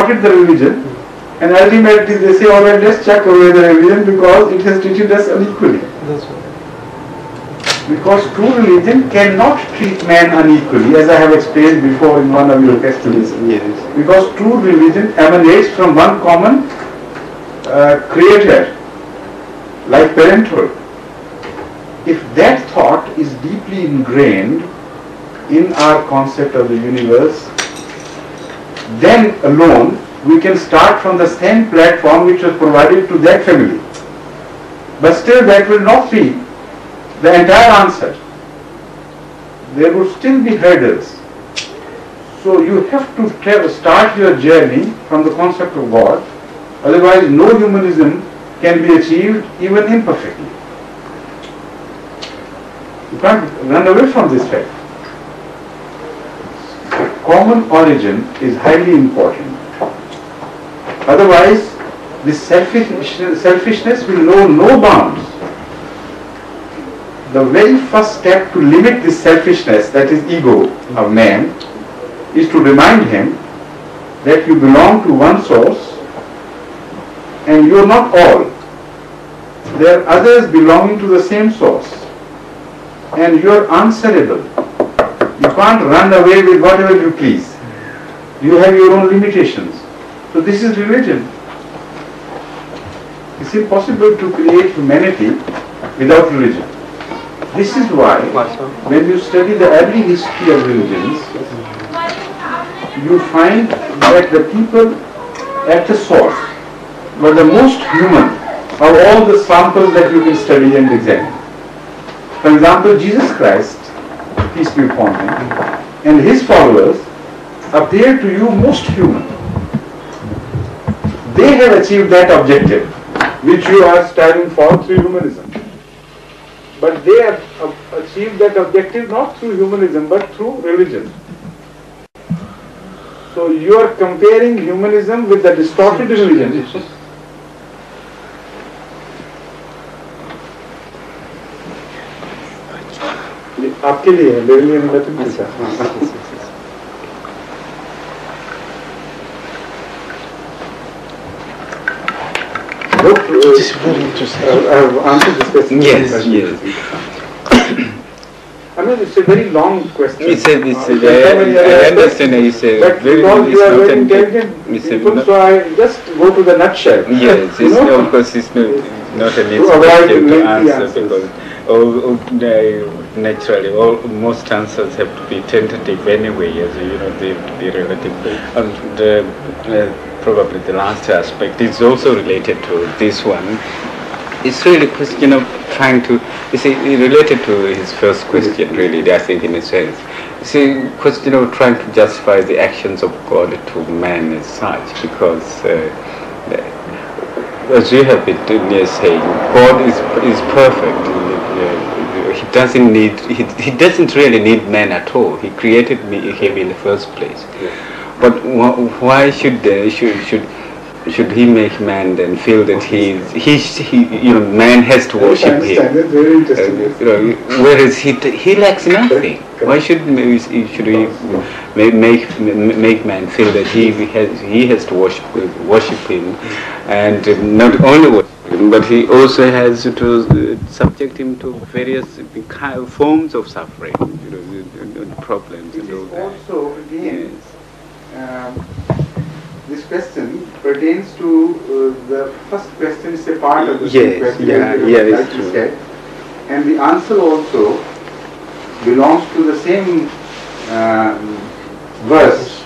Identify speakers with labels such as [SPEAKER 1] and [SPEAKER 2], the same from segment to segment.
[SPEAKER 1] distorted the religion, and ultimately they say, all right, let's chuck away the religion because it has treated us unequally.
[SPEAKER 2] That's right.
[SPEAKER 1] Because true religion cannot treat man unequally, as I have explained before in one of your questions.
[SPEAKER 3] Yes.
[SPEAKER 1] Because true religion emanates from one common creator, like parenthood. If that thought is deeply ingrained in our concept of the universe, then alone we can start from the same platform which was provided to that family. But still that will not be the entire answer. There would still be hurdles. So you have to start your journey from the concept of God, otherwise no humanism can be achieved even imperfectly. You can't run away from this fact. Common origin is highly important. Otherwise, this selfishness will know no bounds. The very first step to limit this selfishness, that is ego of man, is to remind him that you belong to one source and you are not all. There are others belonging to the same source and you are answerable. You can't run away with whatever you please. You have your own limitations. So this is religion. It's impossible to create humanity without religion. This is why when you study the early history of religions, you find that the people at the source were the most human of all the samples that you can study and examine. For example, Jesus Christ, peace be upon him, and his followers appear to you most human. They have achieved that objective which you are striving for through humanism. But they have achieved that objective not through humanism but through religion. So you are comparing humanism with the distorted religion. आपके लिए है, मेरे लिए नहीं, मैं तुम पूछा।
[SPEAKER 2] This is very interesting.
[SPEAKER 1] I have answered this question.
[SPEAKER 3] Yes, yes.
[SPEAKER 1] I mean, it's a very long question.
[SPEAKER 3] I understand it's a
[SPEAKER 1] but
[SPEAKER 3] very,
[SPEAKER 1] because you are
[SPEAKER 3] not
[SPEAKER 1] very
[SPEAKER 3] an-
[SPEAKER 1] intelligent
[SPEAKER 3] it's a
[SPEAKER 1] people,
[SPEAKER 3] not-
[SPEAKER 1] so I just go to the nutshell.
[SPEAKER 3] Yes,
[SPEAKER 1] You
[SPEAKER 3] it's,
[SPEAKER 1] know?
[SPEAKER 3] of course it's not an easy
[SPEAKER 1] To avoid
[SPEAKER 3] question to
[SPEAKER 1] lengthy
[SPEAKER 3] answer
[SPEAKER 1] answers.
[SPEAKER 3] because naturally most answers have to be tentative anyway, as you know, they have to be relative. And probably the last aspect is also related to this one. It's really a question of trying to, you see, related to his first question, really, I think, in a sense. You see, question of trying to justify the actions of God to man as such, because as you have been saying, God is perfect. He doesn't need, he doesn't really need man at all. He created him in the first place. But why should he make man then feel that man has to worship him?
[SPEAKER 1] That's very interesting.
[SPEAKER 3] Whereas he lacks nothing. Why should we make man feel that he has to worship him, and not only worship him, but he also has to subject him to various forms of suffering, problems and all that.
[SPEAKER 1] Also, again,
[SPEAKER 3] Yes.
[SPEAKER 1] this question pertains to the first question is a part of the
[SPEAKER 3] Yes,
[SPEAKER 1] question.
[SPEAKER 3] it's
[SPEAKER 1] like you
[SPEAKER 3] true.
[SPEAKER 1] said. And the answer also belongs to the same verse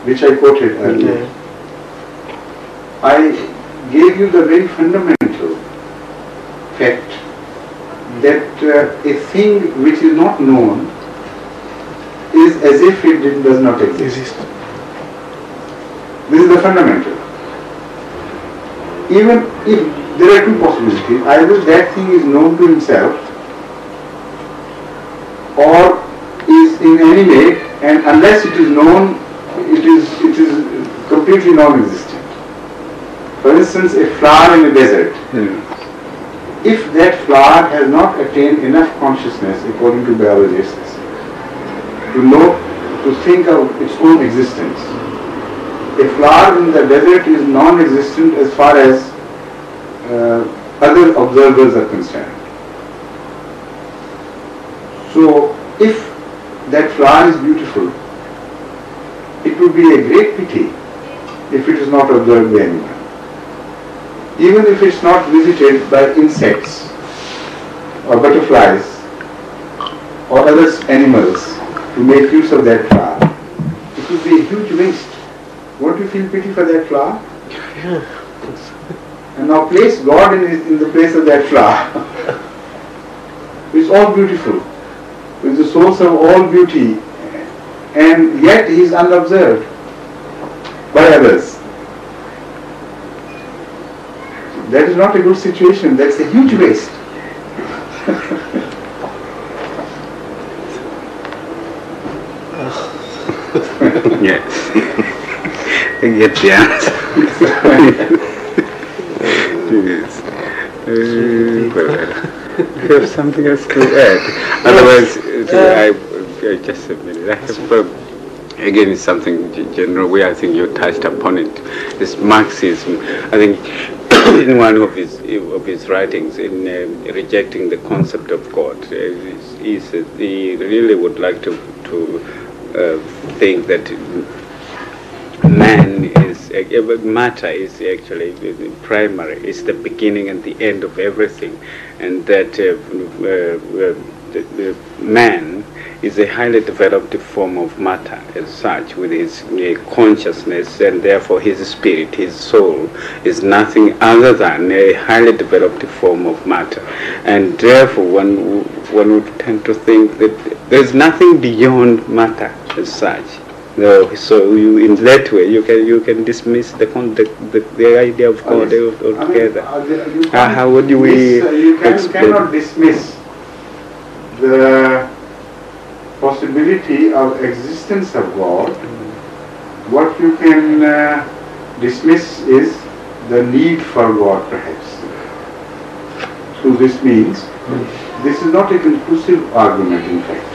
[SPEAKER 1] which I quoted earlier. I gave you the very fundamental fact that a thing which is not known is as if it does not exist. This is the fundamental. Even if there are two possibilities, either that thing is known to himself or is in any way, and unless it is known, it is completely non-existent. For instance, a flower in a desert. If that flower has not attained enough consciousness, according to biologists, to think of its own existence, a flower in the desert is non-existent as far as other observers are concerned. So if that flower is beautiful, it would be a great pity if it is not observed by anyone. Even if it's not visited by insects or butterflies or other animals to make use of that flower, it would be a huge waste. Won't you feel pity for that flower?
[SPEAKER 2] Yeah.
[SPEAKER 1] And now place God in the place of that flower. It's all beautiful. It's the source of all beauty, and yet he is unobserved by others. That is not a good situation. That's a huge waste.
[SPEAKER 3] Yes. I get the answer. Yes. Well, I have something else to add. Otherwise, I just a minute. I have, again, it's something general. I think you touched upon it. This Marxism. I think in one of his writings, in rejecting the concept of God, he really would like to think that man is matter is actually the primary, is the beginning and the end of everything, and that the man is a highly developed form of matter as such, with his consciousness, and therefore his spirit, his soul, is nothing other than a highly developed form of matter. And therefore one would tend to think that there's nothing beyond matter as such. No, so in that way you can dismiss the idea of God altogether. How would we
[SPEAKER 1] you cannot dismiss the possibility of existence of God. What you can dismiss is the need for God, perhaps. So this means this is not a conclusive argument, in fact.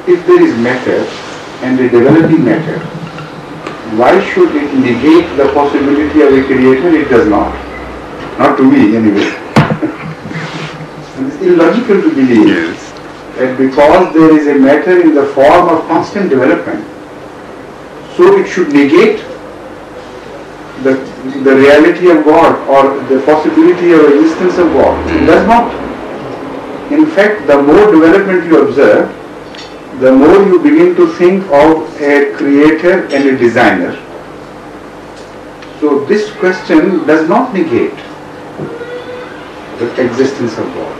[SPEAKER 1] If there is matter and a developing matter, why should it negate the possibility of a creator? It does not. Not to me, anyway. And it's illogical to believe that because there is a matter in the form of constant development, so it should negate the reality of God or the possibility of existence of God. It does not. In fact, the more development you observe, the more you begin to think of a creator and a designer. So this question does not negate the existence of God.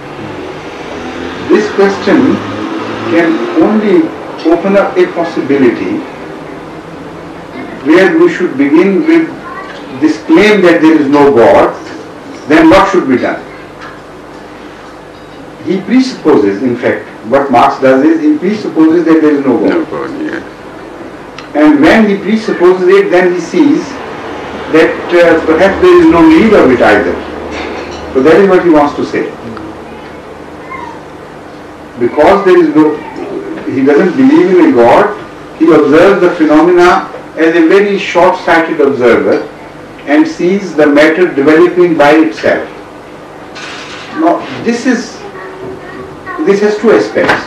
[SPEAKER 1] This question can only open up a possibility where we should begin with this claim that there is no God. Then what should be done? He presupposes, in fact, what Marx does is he presupposes that there is no God.
[SPEAKER 3] No God, yeah.
[SPEAKER 1] And when he presupposes it, then he sees that perhaps there is no need of it either. So that is what he wants to say. Because there is no, he doesn't believe in a God, he observes the phenomena as a very short-sighted observer and sees the matter developing by itself. Now, this has two aspects.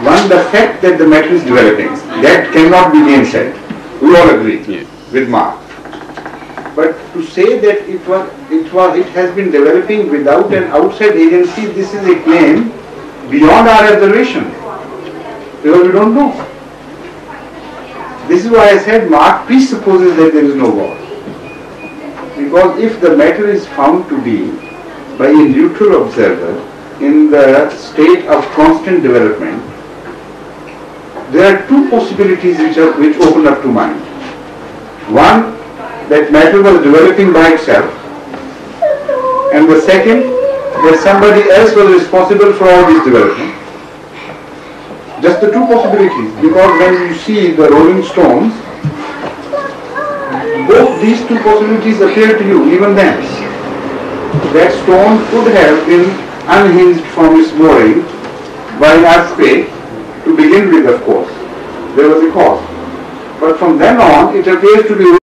[SPEAKER 1] One, the fact that the matter is developing, that cannot be gainsaid. We all agree with Marx. But to say that it has been developing without an outside agency, this is a claim beyond our observation, because we don't know. This is why I said Marx presupposes that there is no God. Because if the matter is found to be by a neutral observer in the state of constant development, there are two possibilities which open up to mind. One, that matter was developing by itself, and the second, that somebody else was responsible for all this development. Just the two possibilities, because when you see the Rolling Stones, both these two possibilities appear to you even then. That stone could have been unhinged from its mooring by an earthquake to begin with, of course. There was a cause. But from then on, it appears to be